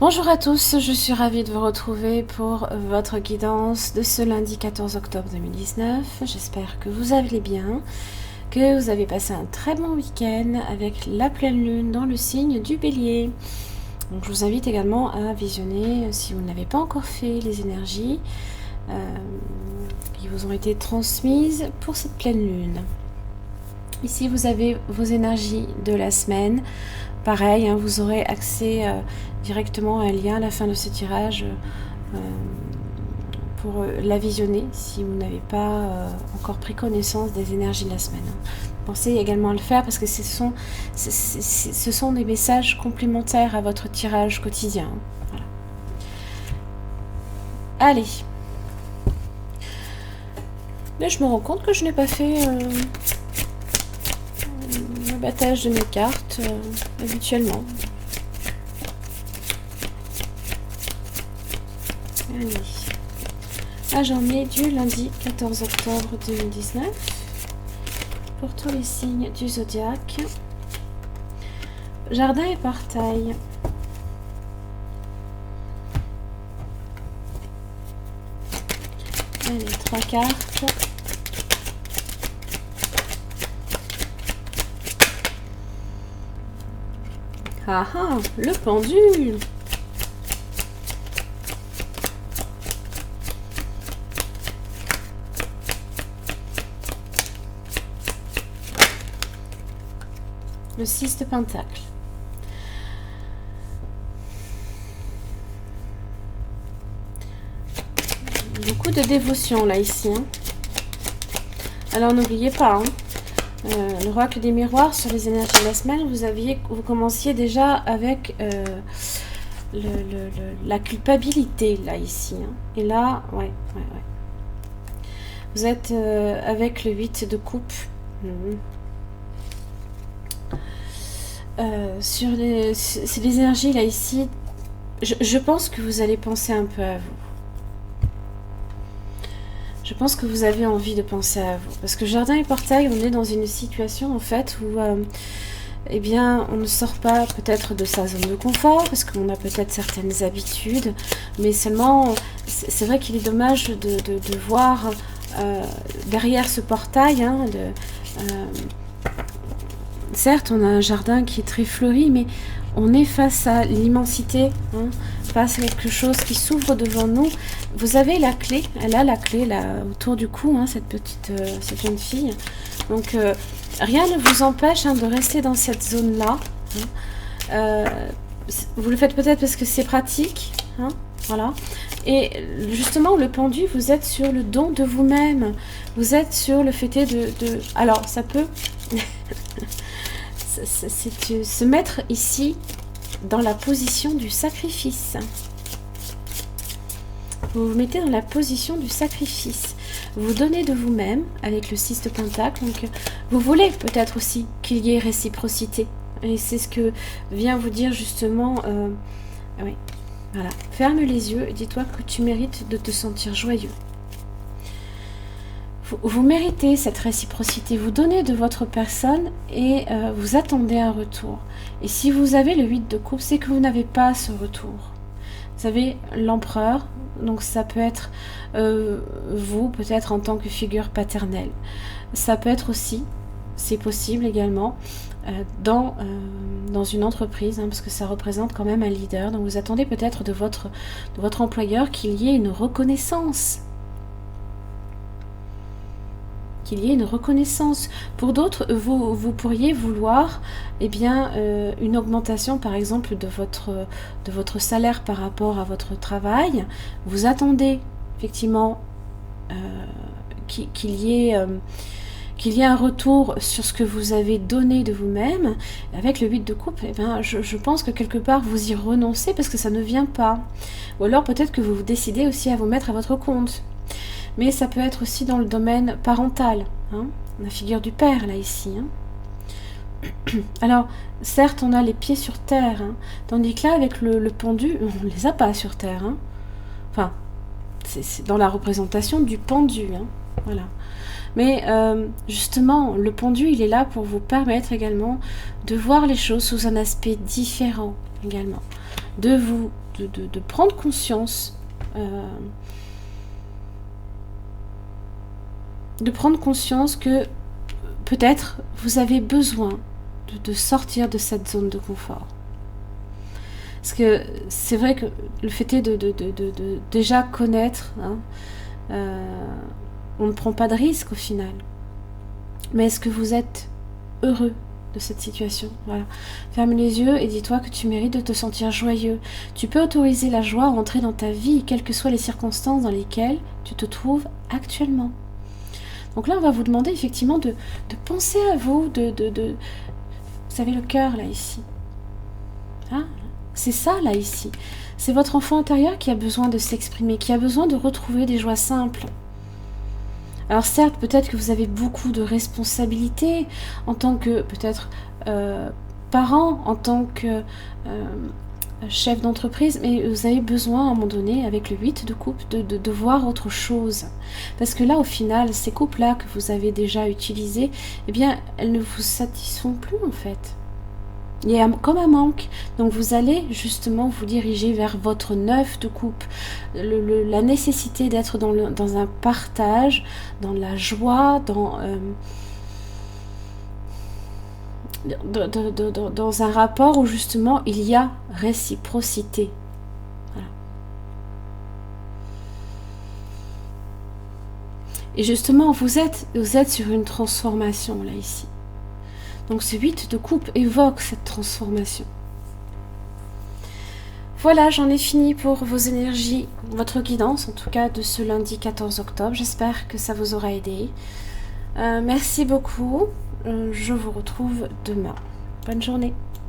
Bonjour à tous, je suis ravie de vous retrouver pour votre guidance de ce lundi 14 octobre 2019. J'espère que vous allez bien, que vous avez passé un très bon week-end avec la pleine lune dans le signe du Bélier. Donc, je vous invite également à visionner, si vous n'avez pas encore fait, les énergies qui vous ont été transmises pour cette pleine lune. Ici, vous avez vos énergies de la semaine. Pareil, vous aurez accès directement à un lien à la fin de ce tirage pour la visionner si vous n'avez pas encore pris connaissance des énergies de la semaine. Pensez également à le faire parce que ce sont des messages complémentaires à votre tirage quotidien. Voilà. Allez. Mais je me rends compte que je n'ai pas fait le battage de mes cartes habituellement. Allez. Journée du lundi 14 octobre 2019 pour tous les signes du zodiaque. Jardin et portail. Allez, 3 cartes. Le pendule. Le 6 de pentacle. Beaucoup de dévotion là ici. Alors n'oubliez pas, l'oracle des miroirs sur les énergies de la semaine, vous commenciez déjà avec la culpabilité là ici. Et là, ouais. Vous êtes avec le 8 de coupe. Sur les énergies là ici, je pense que vous allez penser un peu à vous. Je pense que vous avez envie de penser à vous. Parce que jardin et portail, on est dans une situation en fait où eh bien, on ne sort pas peut-être de sa zone de confort, parce qu'on a peut-être certaines habitudes, mais seulement, c'est vrai qu'il est dommage de voir derrière ce portail, certes, on a un jardin qui est très fleuri, mais on est face à l'immensité, face à quelque chose qui s'ouvre devant nous. Vous avez la clé, elle a la clé là autour du cou, cette jeune fille. Donc rien ne vous empêche de rester dans cette zone-là. Vous le faites peut-être parce que c'est pratique, voilà. Et justement, le pendu, vous êtes sur le don de vous-même. Vous êtes sur le fait de... Alors, ça peut... c'est se mettre ici dans la position du sacrifice. Vous vous mettez dans la position du sacrifice. Vous vous donnez de vous-même avec le 6 de pentacle. Donc, vous voulez peut-être aussi qu'il y ait réciprocité. Et c'est ce que vient vous dire justement... oui, voilà. Ferme les yeux et dis-toi que tu mérites de te sentir joyeux. Vous méritez cette réciprocité, vous donnez de votre personne et vous attendez un retour. Et si vous avez le 8 de coupe, c'est que vous n'avez pas ce retour. Vous avez l'empereur, donc ça peut être vous, peut-être en tant que figure paternelle. Ça peut être aussi, c'est possible également, dans une entreprise, parce que ça représente quand même un leader. Donc vous attendez peut-être de votre employeur qu'il y ait une reconnaissance. Qu'il y ait une reconnaissance. Pour d'autres, vous pourriez vouloir une augmentation par exemple de votre salaire par rapport à votre travail. Vous attendez effectivement qu'il y ait un retour sur ce que vous avez donné de vous-même. Avec le 8 de coupe, je pense que quelque part vous y renoncez parce que ça ne vient pas. Ou alors peut-être que vous décidez aussi à vous mettre à votre compte. Mais ça peut être aussi dans le domaine parental, la figure du père là ici. Alors, certes, on a les pieds sur terre, tandis que là, avec le pendu, on ne les a pas sur terre. Enfin, c'est dans la représentation du pendu. Voilà. Mais justement, le pendu, il est là pour vous permettre également de voir les choses sous un aspect différent également. de prendre conscience, que peut-être vous avez besoin de sortir de cette zone de confort. Parce que c'est vrai que le fait est de déjà connaître, hein, on ne prend pas de risque au final. Mais est-ce que vous êtes heureux de cette situation? Voilà. Ferme les yeux et dis-toi que tu mérites de te sentir joyeux. Tu peux autoriser la joie à entrer dans ta vie, quelles que soient les circonstances dans lesquelles tu te trouves actuellement. Donc là, on va vous demander effectivement de penser à vous, vous savez, le cœur là, ici. Hein? C'est ça, là, ici. C'est votre enfant intérieur qui a besoin de s'exprimer, qui a besoin de retrouver des joies simples. Alors certes, peut-être que vous avez beaucoup de responsabilités en tant que, peut-être, parent, en tant que chef d'entreprise, mais vous avez besoin, à un moment donné, avec le 8 de coupe, de voir autre chose. Parce que là, au final, ces coupes-là que vous avez déjà utilisées, eh bien, elles ne vous satisfont plus, en fait. Il y a comme un manque, donc vous allez justement vous diriger vers votre 9 de coupe, la nécessité d'être dans un partage, dans la joie, dans un rapport où justement il y a réciprocité. Voilà. Et justement vous êtes sur une transformation là ici. Donc ce 8 de coupe évoque cette transformation. Voilà, j'en ai fini pour vos énergies, votre guidance, en tout cas de ce lundi 14 octobre. J'espère que ça vous aura aidé. Merci beaucoup. Je vous retrouve demain. Bonne journée.